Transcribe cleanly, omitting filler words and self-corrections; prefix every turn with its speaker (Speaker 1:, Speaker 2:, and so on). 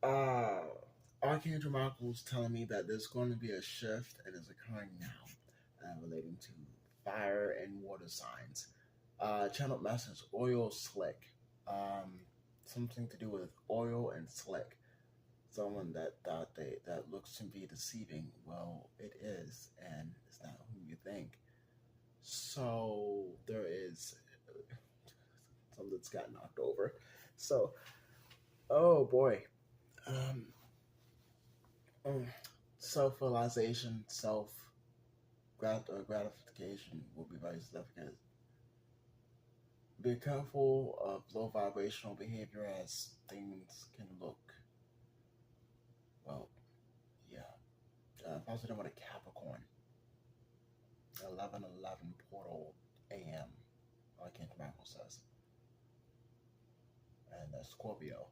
Speaker 1: Uh, Archangel Michael's telling me that there's going to be a shift and is occurring now, relating to fire and water signs. Channel message oil slick. Um, Something to do with oil and slick. Someone that looks to be deceiving. Well, it is, and it's not who you think. So there is something that's got knocked over. So, oh boy, um, mm, self-realization, gratification will be very significant. Be careful of low vibrational behavior as things can look, well, yeah. Positive with a Capricorn, 11:11 portal AM, like Michael says, and Scorpio.